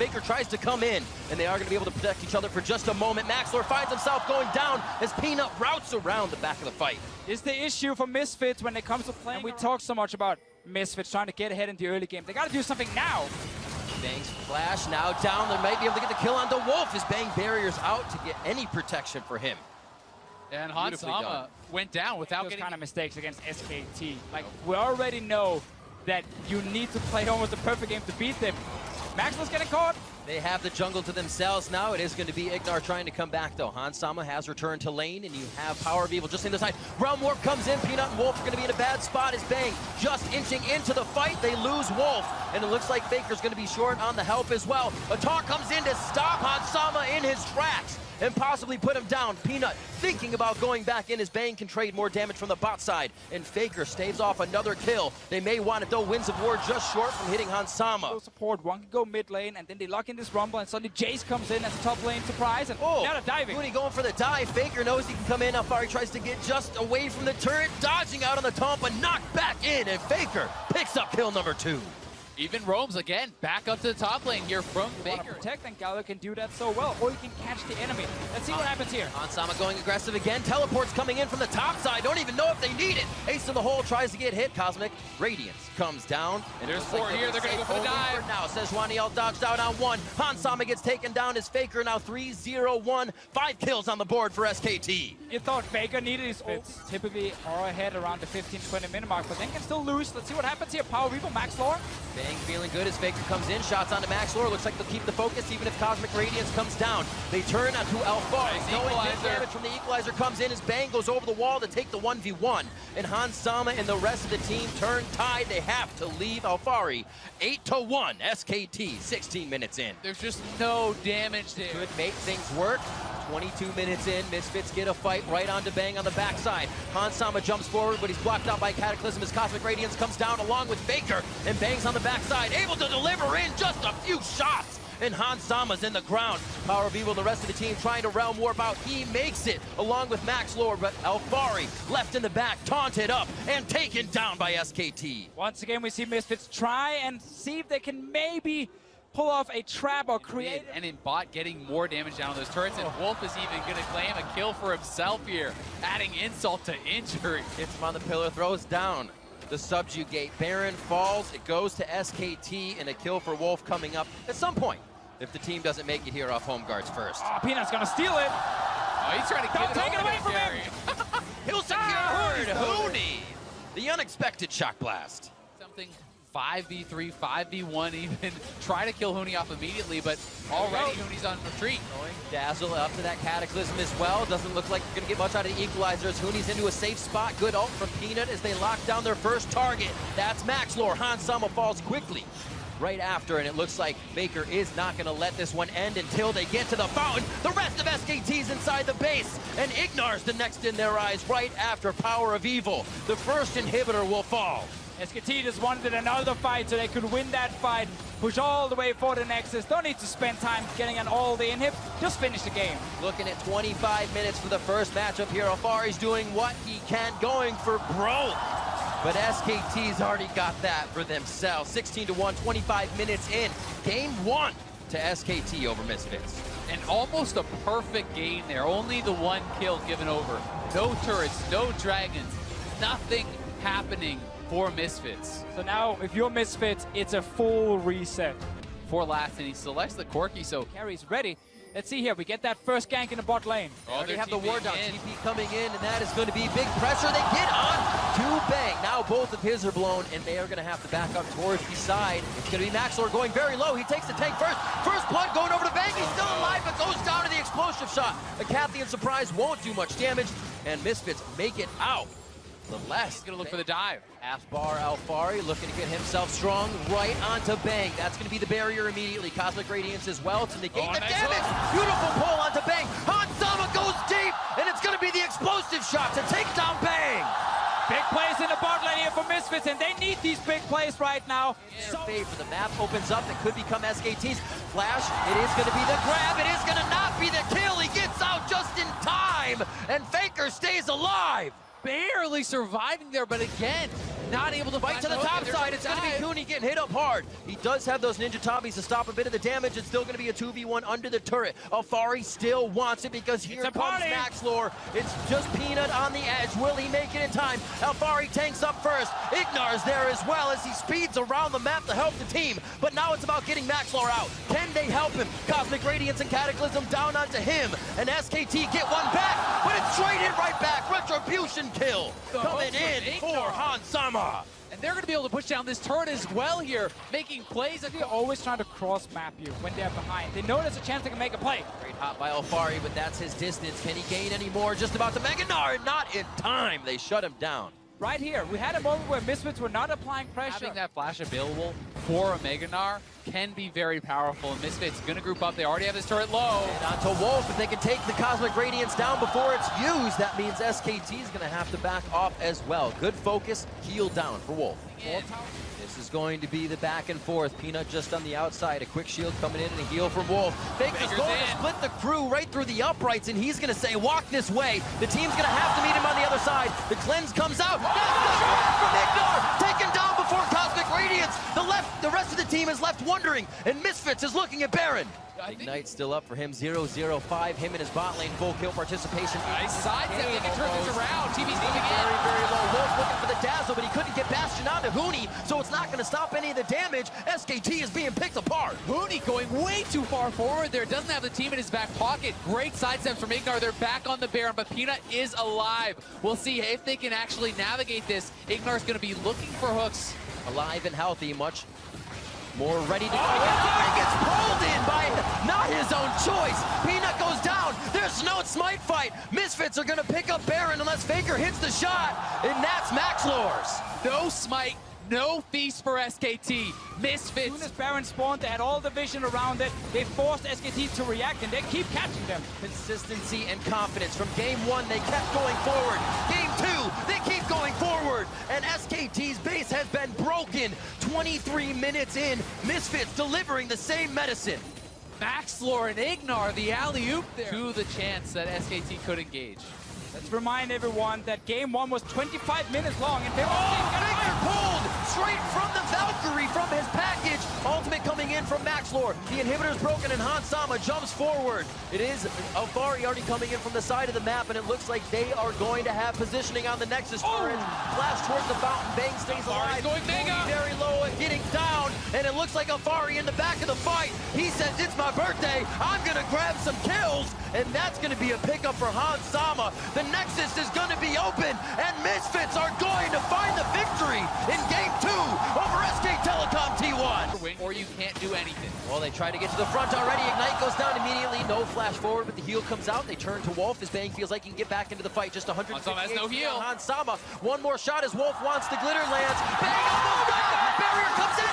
Faker tries to come in, and they are going to be able to protect each other for just a moment. Maxlor finds himself going down as Peanut routes around the back of the fight. It's the issue for Misfits when it comes to playing. And we talk so much about Misfits trying to get ahead in the early game. They got to do something now. Bang's flash now down. They might be able to get the kill onto Wolf as Bang barriers out to get any protection for him. And Hansama went down without those getting kind of mistakes against SKT. Like, we already know that you need to play almost a perfect game to beat them. Maxwell's getting caught. They have the jungle to themselves now. It is going to be Ignar trying to come back, though. Hansama has returned to lane, and you have Power of Evil just in the side. Realm Warp comes in. Peanut and Wolf are going to be in a bad spot as Bang just inching into the fight. They lose Wolf, and it looks like Faker's going to be short on the help as well. Atar comes in to stop Hansama in his tracks and possibly put him down. Peanut thinking about going back in as Bang can trade more damage from the bot side, and Faker staves off another kill. They may want it though. Winds of War just short from hitting Hansama. Support, one can go mid lane, and then they lock in this rumble, and suddenly Jace comes in as a top lane surprise, and now they're diving. Mooney going for the dive. Faker knows he can come in. Alfari tries to get just away from the turret, dodging out on the taunt, but knocked back in, and Faker picks up kill number 2. Even roams again, back up to the top lane here from Faker. Protect, and Gallagher can do that so well, or you can catch the enemy. Let's see what happens here. Hansama going aggressive again. Teleports coming in from the top side. Don't even know if they need it. Ace in the hole tries to get hit. Cosmic Radiance comes down. And there's 4 here. They're going to go for the dive. Now, Sejuani dodged out on 1. Hansama gets taken down as Faker now 3-0-1. 5 kills on the board for SKT. You thought Faker needed his ults. Typically are ahead around the 15-20 minute mark, but then can still lose. Let's see what happens here. Power Reaper, Maxlor. Bang feeling good as Faker comes in. Shots onto Maxlor. Looks like they'll keep the focus even if Cosmic Radiance comes down. They turn onto Alfari. Knowing big damage from the Equalizer comes in as Bang goes over the wall to take the 1v1. And Hansama and the rest of the team turn tide. They have to leave Alfari 8-1. SKT 16 minutes in. There's just no damage there. Could make things work. 22 minutes in, Misfits get a fight right onto Bang on the backside. Hansama jumps forward, but he's blocked out by Cataclysm as Cosmic Radiance comes down along with Faker, and Bang's on the backside, able to deliver in just a few shots, and Hansama's in the ground. Power of Evil, the rest of the team trying to Realm Warp out. He makes it, along with Maxlor, but Alfari left in the back, taunted up, and taken down by SKT. Once again, we see Misfits try and see if they can maybe pull off a trap or create. And in bot getting more damage down on those turrets, and Wolf is even going to claim a kill for himself here, adding insult to injury. Hits him on the pillar, throws down the subjugate. Baron falls, it goes to SKT, and a kill for Wolf coming up at some point if the team doesn't make it here off home guards first. Oh, Peanut's going to steal it. Oh, he's trying to get take it away from him. He'll secure Hooney. The unexpected shock blast. Something 5v3, 5v1 even. Try to kill Hooney off immediately, but already Hooney's on retreat. Dazzle up to that Cataclysm as well. Doesn't look like you're going to get much out of the Equalizer as Hooney's into a safe spot. Good ult from Peanut as they lock down their first target. That's Maxlor. Hansama falls quickly right after, and it looks like Faker is not going to let this one end until they get to the fountain. The rest of SKT's inside the base, and Ignar's the next in their eyes right after Power of Evil. The first inhibitor will fall. SKT just wanted another fight so they could win that fight, push all the way for the Nexus. Don't need to spend time getting an all-day inhib, just finish the game. Looking at 25 minutes for the first matchup here. Alfari's doing what he can, going for broke. But SKT's already got that for themselves. 16-1, 25 minutes in. Game 1 to SKT over Misfits. And almost a perfect game there. Only the 1 kill given over. No turrets, no dragons, nothing happening for Misfits. So now, if you're Misfits, it's a full reset. For last, and he selects the Corki, so carry's ready. Let's see here, we get that first gank in the bot lane. Oh, they have the War Dog TP coming in, and that is going to be big pressure. They get on to Bang. Now both of his are blown, and they are going to have to back up towards the side. It's going to be Maxlor going very low. He takes the tank first. First blood going over to Bang. He's still alive, but goes down to the explosive shot. The Cathian Surprise won't do much damage, and Misfits make it out. The last. He's going to look for the dive. Aspar Alfari looking to get himself strong right onto Bang. That's going to be the barrier immediately. Cosmic Radiance as well to negate the damage. Beautiful pull onto Bang. Hansama goes deep, and it's going to be the explosive shot to take down Bang. Big plays in the bot lane here for Misfits, and they need these big plays right now. Favor, the map opens up. It could become SKT's. Flash, it is going to be the grab. It is going to not be the kill. He gets out just in time, and Faker stays alive. barely surviving there, but again, not able to Fight to the top side. It's going to be Cooney getting hit up hard. He does have those ninja tabis to stop a bit of the damage. It's still going to be a 2v1 under the turret. Alfari still wants it because here comes Maxlor. It's just Peanut on the edge. Will he make it in time? Alfari tanks up first. Ignar's there as well as he speeds around the map to help the team. But now it's about getting Maxlor out. Can they help him? Cosmic Radiance and Cataclysm down onto him. And SKT get one back, but it's straight in right back. Retribution kill coming in for Hansama. And they're going to be able to push down this turret as well here, making plays. They're always trying to cross-map you when they're behind. They know there's a chance they can make a play. Great hot by Alfari, but that's his distance. Can he gain any more? Just about to Meganar, not in time. They shut him down. Right here, we had a moment where Misfits were not applying pressure. Having that flash available for a Meganar can be very powerful, and Misfits going to group up. They already have this turret low. And onto Wolf. If they can take the Cosmic Radiance down before it's used, that means SKT is going to have to back off as well. Good focus, heal down for Wolf. This is going to be the back and forth. Peanut just on the outside. A quick shield coming in and a heal from Wolf. Faker's going to split the crew right through the uprights, and he's going to say, walk this way. The team's going to have to meet him on the other side. The cleanse comes out. From Ignar, taken down before Cosmic Radiance. The rest of the team is left wondering, and Misfits is looking at Baron. Ignite still up for him, 0-0-5. Him and his bot lane full kill participation. Nice side step, they can turn this around. TV's coming in. Very, very low. Wolf looking for the dazzle, but he couldn't get Bastion onto Hooney, so it's not going to stop any of the damage. SKT is being picked apart. Hooney going way too far forward there. Doesn't have the team in his back pocket. Great side steps from Ignar. They're back on the Baron, but Peanut is alive. We'll see if they can actually navigate this. Ignar's going to be looking for hooks. Alive and healthy, much more ready to go. He gets pulled in by not his own choice. Peanut goes down. There's no smite fight. Misfits are going to pick up Baron unless Faker hits the shot, and that's Maxlor's. No smite, no feast for SKT. Misfits. As soon as Baron spawned, they had all the vision around it. They forced SKT to react, and they keep catching them. Consistency and confidence. From game one, they kept going forward. Game two, they keep going forward. And SKT's base has been broken. 23 minutes in, Misfits delivering the same medicine. Maxlor and Ignar, the alley-oop there. To the chance that SKT could engage. Let's remind everyone that game one was 25 minutes long, and they Faker pulled straight from the Valkyrie from his package. Ultimate coming in from Maxlor. The inhibitor's broken, and Hansama jumps forward. It is Alfari already coming in from the side of the map, and it looks like they are going to have positioning on the Nexus turret. Flash towards the fountain. Bang stays alive. Going mega. Very low and getting down, and it looks like Alfari in the back of the fight. He says, it's my birthday. I'm going to grab some kills, and that's going to be a pickup for Hansama. The Nexus is going to be open, and Misfits are going to find the victory in game two over SK Telecom T1. Or you can't do anything. Well, they try to get to the front already. Ignite goes down immediately. No flash forward, but the heal comes out. They turn to Wolf as Bang feels like he can get back into the fight. Just 150 Hansama has no heal. Hansama, one more shot as Wolf wants the glitter lands. Bang almost down. Barrier comes in.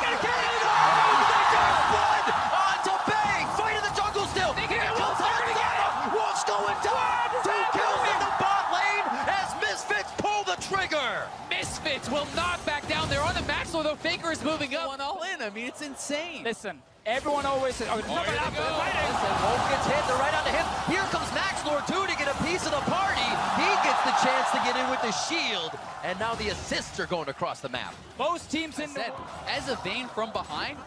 Blood onto Bang. Fight in the jungle still. Here comes Hansama. Wolf's going down. 2 kills in the bot lane as Misfits pull the trigger. Misfits will not back down. They're on the Maxlor, though. Faker is moving up. One all in. I mean, it's insane. Listen, everyone always says, Listen, Wolf gets hit. They're right onto him. Here comes Maxlor, too, to get a piece of the party. He gets the chance to get in with the shield. And now the assists are going across the map. most teams in the... As a Vayne from behind,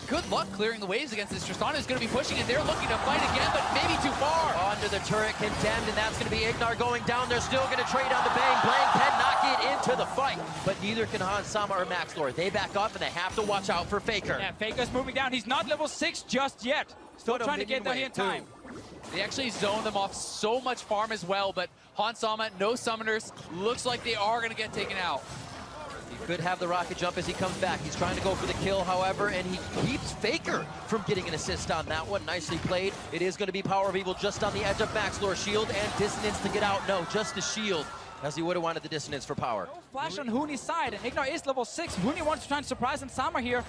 good luck clearing the waves against this. Tristana is going to be pushing, and they're looking to fight again, but maybe too far. Onto the turret, condemned, and that's going to be Ignar going down. They're still going to trade on the Bang. Blang cannot get into the fight, but neither can Hansama or Maxlor. They back up, and they have to watch out for Faker. Yeah, Faker's moving down. He's not level 6 just yet. Still trying to get there in time. They actually zone them off so much farm as well, but Hansama, no summoners. Looks like they are going to get taken out. He could have the rocket jump as he comes back. He's trying to go for the kill, however, and he keeps Faker from getting an assist on that one. Nicely played. It is going to be Power of Evil just on the edge of Maxlor's shield, and Dissonance to get out. No, just the shield, as he would have wanted the Dissonance for power. No flash on Hooney's side, and Ignar is level 6. Hooney wants to try and surprise Hansama here.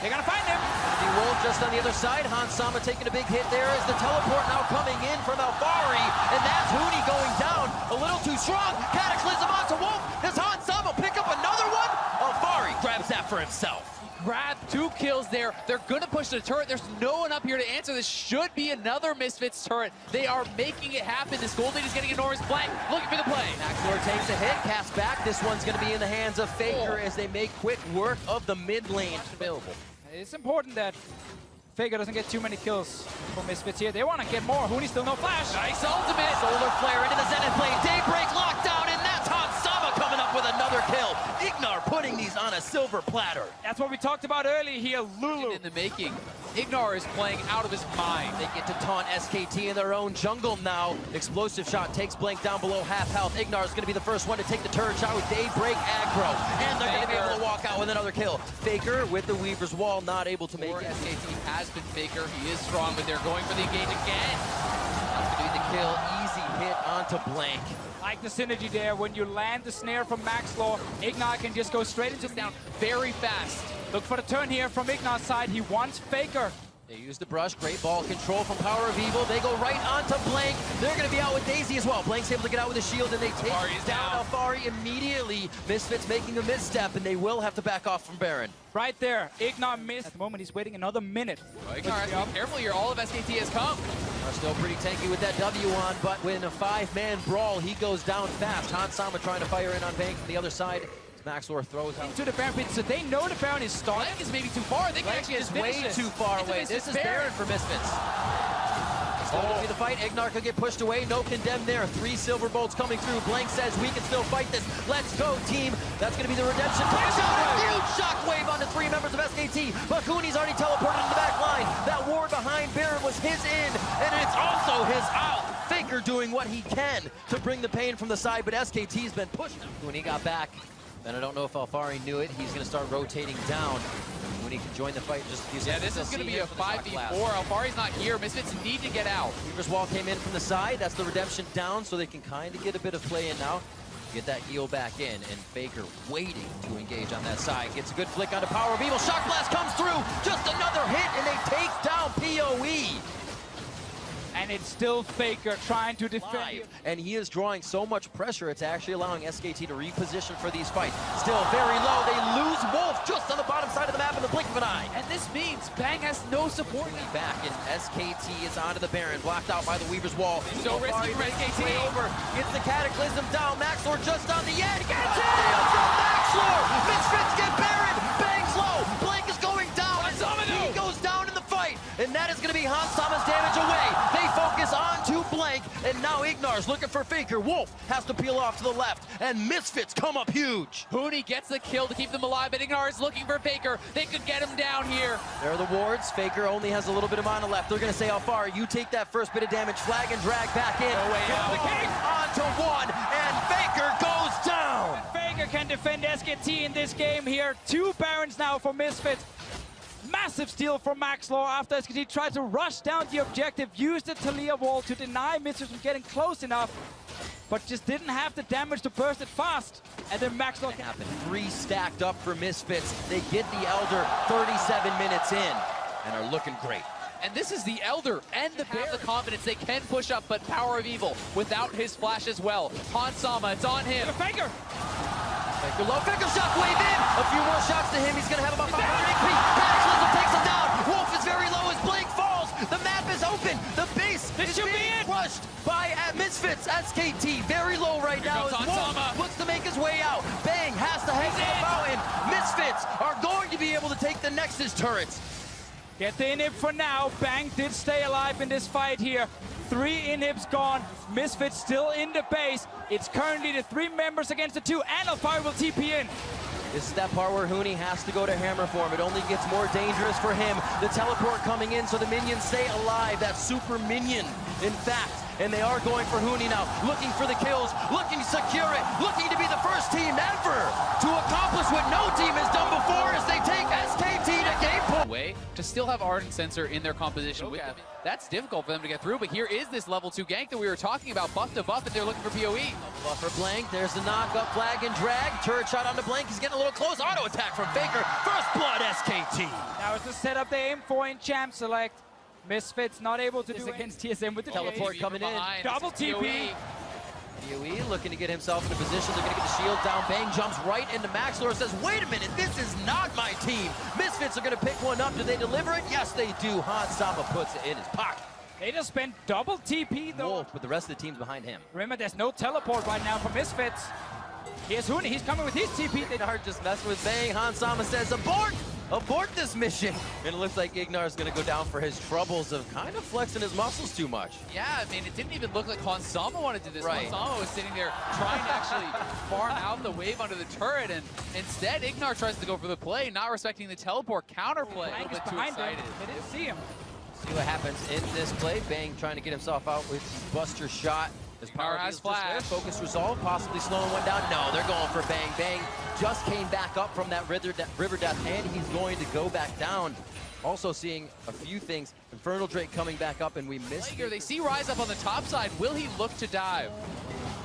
They're gonna find him. The Wolf just on the other side. Hansama taking a big hit there as the teleport now coming in from Alfari, and that's Hooney going down a little too strong. Cataclysm onto Wolf. Does Hansama pick up another one? Alfari grabs that for himself. grab 2 kills there. They're gonna push the turret. There's no one up here to answer. This should be another Misfits turret. They are making it happen. This gold lead is getting enormous blank, looking for the play. Maxlor takes a hit, casts back. This one's gonna be in the hands of Faker as they make quick work of the mid lane. Available. It's important that Faker doesn't get too many kills for Misfits here. They want to get more. Huni still no flash. Nice ultimate. Solar flare into the Zenith lane. Daybreak lockdown, and that's Hansama coming up with another kill. Ignar putting these on a silver platter. That's what we talked about earlier here. Lulu. In the making. Ignar is playing out of his mind. They get to taunt SKT in their own jungle now. Explosive shot takes Blank down below half health. Ignar is going to be the first one to take the turret shot with Daybreak aggro. And they're going to be able to walk out with another kill. Faker with the Weaver's Wall, not able to make it. SKT has been Faker. He is strong, but they're going for the engage again. That's going to be the kill. Easy hit onto Blank. Like the synergy there. When you land the snare from Maxlor, Ignar can just go straight into the down very fast. Look for the turn here from Ignar's side. He wants Faker. They use the brush, great ball control from Power of Evil. They go right onto Blank. They're going to be out with Daisy as well. Blank's able to get out with a shield, and they take down Alfari immediately. Misfits making a misstep, and they will have to back off from Baron. Right there, Ignar missed. At the moment, he's waiting another minute. Ignar has to be careful here. All of SKT has come. Are still pretty tanky with that W on, but when a 5-man brawl, he goes down fast. Hansama trying to fire in on Bang from the other side. Maxlor throws out into the Baron pit, so they know the Baron is starting. Blank is maybe too far. They can actually just way too far away. This is Baron for Misfits. It's going to be the fight. Ignar could get pushed away. No condemn there. 3 silver bolts coming through. Blank says we can still fight this. Let's go, team. That's going to be the redemption. Huge shockwave onto 3 members of SKT. But Huni's already teleported to the back line. That ward behind Baron was his in, and it's also his out. Faker doing what he can to bring the pain from the side, but SKT's been pushed. Huni got back. And I don't know if Alfari knew it. He's going to start rotating down when he can join the fight. This is going to be a 5v4. Alfari's not here. Misfits need to get out. Weaver's Wall came in from the side. That's the redemption down, so they can kind of get a bit of play in now. Get that heal back in, and Faker waiting to engage on that side. Gets a good flick onto Power of Evil. Shock Blast comes through. Just another hit, and they take down PoE. And it's still Faker trying to defend. And he is drawing so much pressure, it's actually allowing SKT to reposition for these fights. Still very low. They lose Wolf just on the bottom side of the map in the blink of an eye. And this means Bang has no support. Back, and SKT is onto the Baron, blocked out by the Weaver's Wall. So risky for SKT. Over. Gets the Cataclysm down. Maxlor just on the edge. Gets it from Maxlor. Misfits get Baron. Bang's low. Blank is going down. He goes down in the fight. And that is going to be Hansama's damage away. They focus on to Blank, and now Ignar's looking for Faker. Wolf has to peel off to the left, and Misfits come up huge. Huni gets the kill to keep them alive, but Ignar is looking for Faker. They could get him down here. There are the wards. Faker only has a little bit of mana left. They're going to say, Alfari, you take that first bit of damage, flag and drag back in. No way out. The king onto 1, and Faker goes down. Faker can defend SKT in this game here. 2 Barons now for Misfits. Massive steal from Maxlor after SKT tried to rush down the objective, used the Talia wall to deny Misfits from getting close enough, but just didn't have the damage to burst it fast. And then Maxlor can happen. 3 stacked up for Misfits. They get the Elder 37 minutes in and are looking great. And this is the Elder and the Baron. The confidence they can push up, but Power of Evil without his flash as well. Hansama, it's on him. Faker! Faker low, Faker shockwave in! A few more shots to him, he's gonna have about 500 HP. Cataclysm takes him down! Wolf is very low as Blink falls! The map is open! The base is being crushed by Misfits. SKT very low right now as Wolf looks to make his way out. Bang has to head to the fountain. Misfits are going to be able to take the Nexus turrets. Get the inhib for now. Bang did stay alive in this fight here. 3 inhibs gone. Misfits still in the base. It's currently the 3 members against the 2, and Alfari will TP in. This is that part where Huni has to go to hammer form. It only gets more dangerous for him. The teleport coming in so the minions stay alive. That super minion, in fact. And they are going for Huni now, looking for the kills, looking to secure it, looking to be the first team ever to accomplish what no team has done before as they take SKT to game point. Way to still have Ardent Sensor in their composition. With them. That's difficult for them to get through, but here is this level 2 gank that we were talking about, buff to buff, and they're looking for PoE. Buff for Blank, there's the knock-up, flag and drag, turret shot onto Blank, he's getting a little close, auto attack from Faker, first blood SKT. Now it's the setup they aim for in Champ Select. Misfits not able to do against TSM with the teleport coming in. Double TP. BOE looking to get himself in a position. They're going to get the shield down. Bang jumps right into Maxlor, says, wait a minute, this is not my team. Misfits are going to pick one up. Do they deliver it? Yes, they do. Hansama puts it in his pocket. They just spent double TP though. Wolf, but the rest of the team's behind him. Remember, there's no teleport right now for Misfits. Here's Huni, he's coming with his TP. Ignar just messing with Bang. Hansama says, abort! Abort this mission! And it looks like Ignar's gonna go down for his troubles of kind of flexing his muscles too much. Yeah, I mean, it didn't even look like Hansama wanted to do this. Right. Hansama was sitting there trying to actually farm out the wave under the turret, and instead Ignar tries to go for the play, not respecting the teleport counterplay. A little bit too excited. They didn't see him. See what happens in this play. Bang trying to get himself out with the Buster shot. His power has has flash. flash. Focus resolve, possibly slowing one down. No, they're going for Bang. Bang just came back up from that river death, and he's going to go back down. Also seeing a few things. Infernal Drake coming back up, and we missed Here, they see Rise up on the top side. Will he look to dive?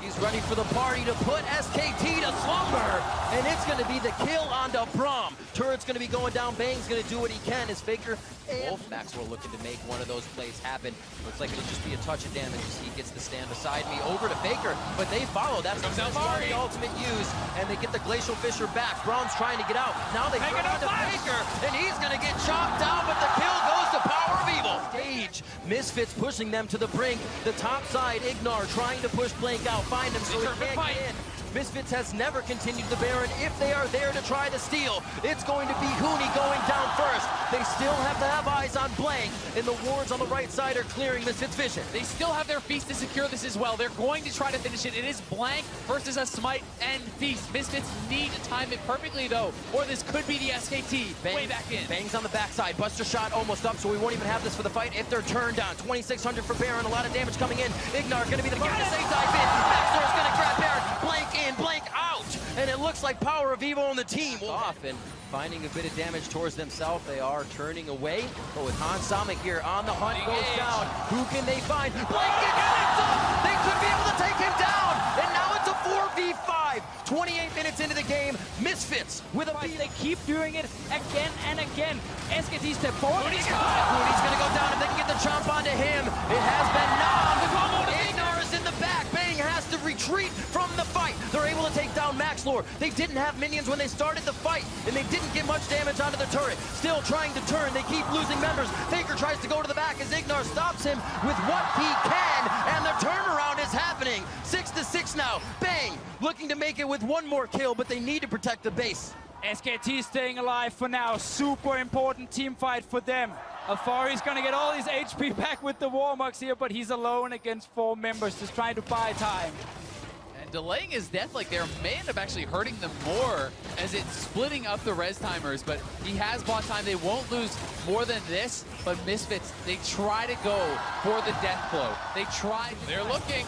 He's running for the party to put SKT to slumber, and it's going to be the kill onto Braum. Turret's going to be going down. Bang's going to do what he can. His Faker and Wolf Maxwell looking to make one of those plays happen. Looks like it'll just be a touch of damage as he gets to stand beside me. Over to Faker, but they follow. That's the ultimate use, and they get the Glacial Fissure back. Braum's trying to get out. Now they throw it to Faker, and he's going to get chopped down, but the kill goes to Power of Evil. Stage, Misfits pushing them to the brink. The top side, Ignar trying to push Blank out. Find him so he can't get in. Misfits has never continued the Baron. If they are there to try to steal, it's going to be Huni going down first. They still have to have eyes on Blank, and the wards on the right side are clearing Misfits' vision. They still have their Feast to secure this as well. They're going to try to finish it. It is Blank versus a Smite and Feast. Misfits need to time it perfectly, though, or this could be the SKT. Bang, way back in. Bangs on the backside. Buster shot almost up, so we won't even have this for the fight if they're turned down. 2,600 for Baron. A lot of damage coming in. Ignar going to be the guy to say dive in. Maxlor's going to grab Baron. Blank in, Blank out. And it looks like Power of Evil on the team. Off and finding a bit of damage towards themselves. They are turning away. But with Hansama here on the hunt goes down. Who can they find? Blank gets picked up. They could be able to take him down. And now it's a 4v5. 28 minutes into the game. Misfits with a beat. They keep doing it again and again. SKT step forward. Huni's going to go down if they can get the chomp onto him. It has been knocked. Ignar is in the back. Bang has to retreat from the fight. They're able to take down Maxlor. They didn't have minions when they started the fight, and they didn't get much damage onto the turret. Still trying to turn. They keep losing members. Faker tries to go to the back as Ignar stops him with what he can, and the turnaround is happening. 6-6 now. Bang looking to make it with one more kill, but they need to protect the base. SKT staying alive for now. Super important team fight for them. Alfari's gonna get all his HP back with the Warmucks here, but he's alone against 4 members, just trying to buy time. And delaying his death like there may end up actually hurting them more as it's splitting up the res timers, but he has bought time. They won't lose more than this, but Misfits, they try to go for the death blow. They try. They're looking.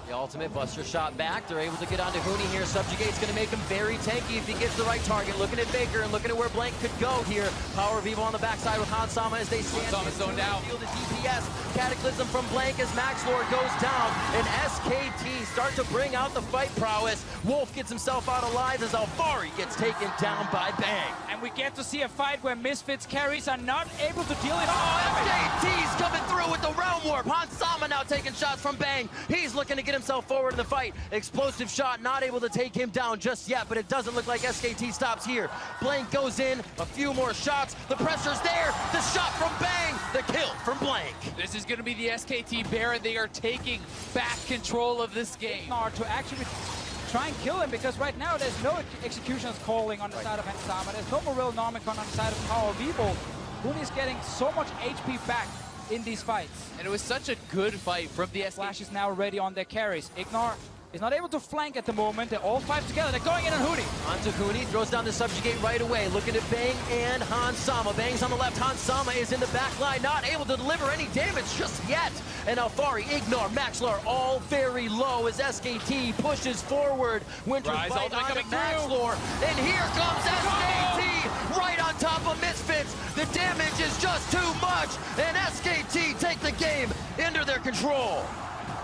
The ultimate Buster shot back. They're able to get onto Huni here. Subjugate's going to make him very tanky if he gets the right target. Looking at Faker and looking at where Blank could go here. Power of Evil on the backside with Hansama as they stand. Hansama's zoned out. Field of DPS. Cataclysm from Blank as Maxlor goes down. And SKT start to bring out the fight prowess. Wolf gets himself out alive as Alfari gets taken down by Bang. And we get to see a fight where Misfits carries are not able to deal it. SKT's coming through with the Realm Warp. Hansama now taking shots from Bang. He's looking to get himself forward in the fight. Explosive shot, not able to take him down just yet, but it doesn't look like SKT stops here. Blank goes in, a few more shots. The pressure's there. The shot from Bang, the kill from Blank. This is going to be the SKT Baron. They are taking back control of this game. To actually try and kill him, because right now there's no executioners calling on the side of Hansama. There's no Morel Nomicon on the side of Power of Evil. Huni's getting so much HP back in these fights. And it was such a good fight from the SKT. Flash is now ready on their carries. Ignar is not able to flank at the moment. They're all 5 together. They're going in on Huni. Onto Huni, throws down the Subjugate right away. Looking at Bang and Hansama. Bang's on the left. Hansama is in the back line, not able to deliver any damage just yet. And Alfari, Ignar, Maxlor, all very low as SKT pushes forward. Winter's fight onto Maxlor. And here comes SKT right on top of Misfits. The damage is just too much. And SKT take the game into their control.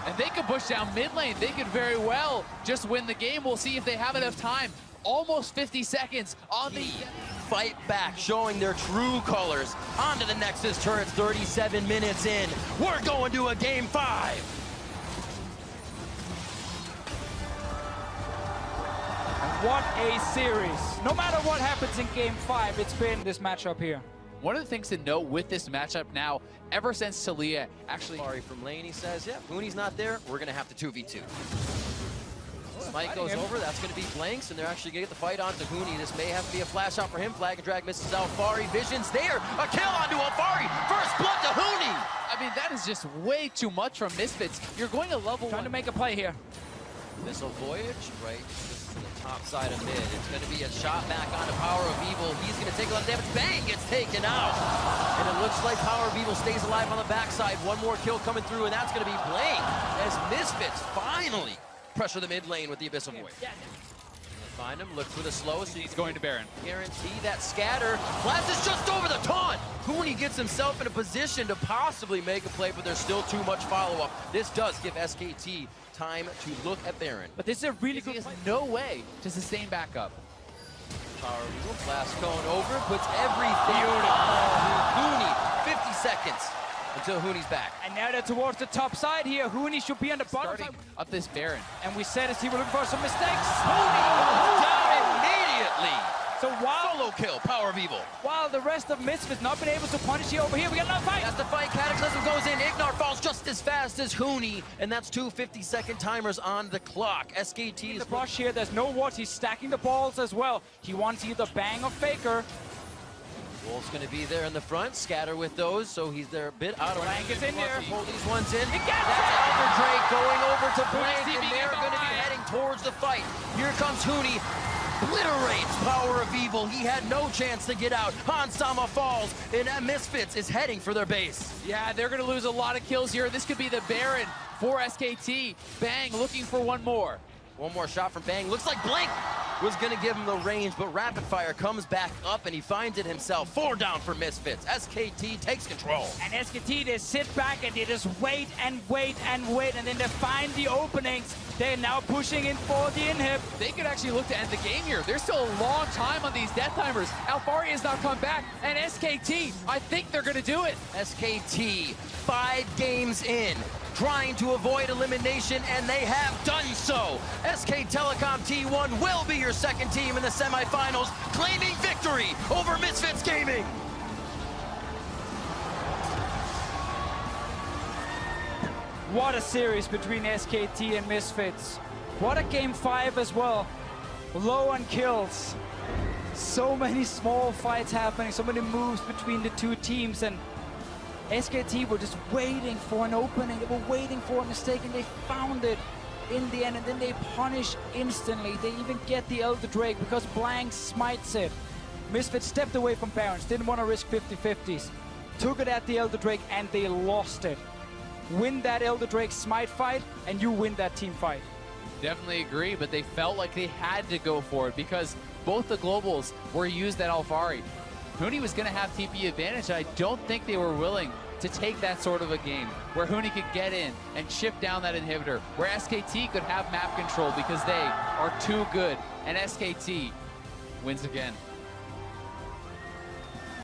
And they could push down mid lane. They could very well just win the game. We'll see if they have enough time. Almost 50 seconds on the fight back, showing their true colors. Onto the Nexus turrets, 37 minutes in. We're going to a game 5. What a series. No matter what happens in Game 5, it's been this matchup here. One of the things to note with this matchup now, ever since Talia actually... Sorry from lane, he says, yeah, Hooney's not there, we're going to have to 2v2. Smite goes over, that's going to be blanks, and they're actually going to get the fight onto Hooney. This may have to be a flash out for him. Flag and drag misses Alfari. Vision's there. A kill onto Alfari. First blood to Hooney. I mean, that is just way too much from Misfits. You're going to level Trying one. to make a play here. Missile Voyage, right to the top side of mid. It's going to be a shot back onto Power of Evil. He's going to take a lot of damage. Bang gets taken out. And it looks like Power of Evil stays alive on the backside. One more kill coming through, and that's going to be Blank as Misfits finally pressure the mid lane with the Abyssal Void. Find him, look for the slow, so He's going to Baron. guarantee that scatter. Blast is just over the taunt. Hooney gets himself in a position to possibly make a play, but there's still too much follow-up. This does give SKT time to look at Baron. But this is a really He good has play. no way to sustain backup. Power Evil, blast cone over, puts everything on Hooney. 50 seconds until Hooney's back. And now they're towards the top side here. Hooney should be on the bottom Starting side. up this Baron. And we said as he was looking for some mistakes. Hooney goes down immediately. So while Solo kill, Power of Evil. the rest of Misfits not been able to punish here over here, we got another fight. As the fight, Cataclysm goes in. Ignar falls just as fast as Hooney, and that's 2 50-second timers on the clock. SKT In is the brush here, there's no wards. He's stacking the balls as well. He wants either Bang or Faker. Wolf's going to be there in the front, scatter with those, so he's there a bit out of Blank range. is in there. Pull these ones in. He gets That's it! Elder Drake going over to Blank, Hooney's and being they're going to be behind. heading towards the fight. Here comes Hooney. Obliterates Power of Evil. He had no chance to get out. Hansama falls, and Misfits is heading for their base. Yeah, they're going to lose a lot of kills here. This could be the Baron for SKT. Bang, looking for one more. One more shot from Bang. Looks like Blink was going to give him the range, but Rapid Fire comes back up, and he finds it himself. 4 down for Misfits. SKT takes control. And SKT, they sit back and they just wait and wait and wait, and then they find the openings. They're now pushing in for the inhib. They could actually look to end the game here. There's still a long time on these death timers. Alfari has not come back, and SKT, I think they're going to do it. SKT, 5 games in, trying to avoid elimination, and they have done so. SK Telecom T1 will be your second team in the semifinals, claiming victory over Misfits Gaming. What a series between SKT and Misfits. What a game 5 as well. Low on kills. So many small fights happening, so many moves between the two teams, and SKT were just waiting for an opening. They were waiting for a mistake, and they found it in the end, and then they punish instantly. They even get the Elder Drake because Blank smites it. Misfits stepped away from Barons, didn't want to risk 50-50s. Took it at the Elder Drake, and they lost it. Win that Elder Drake smite fight, and you win that team fight. Definitely agree, but they felt like they had to go for it because both the globals were used at Alfari. Hooney was going to have TP advantage. I don't think they were willing to take that sort of a game where Hooney could get in and chip down that inhibitor, where SKT could have map control because they are too good, and SKT wins again.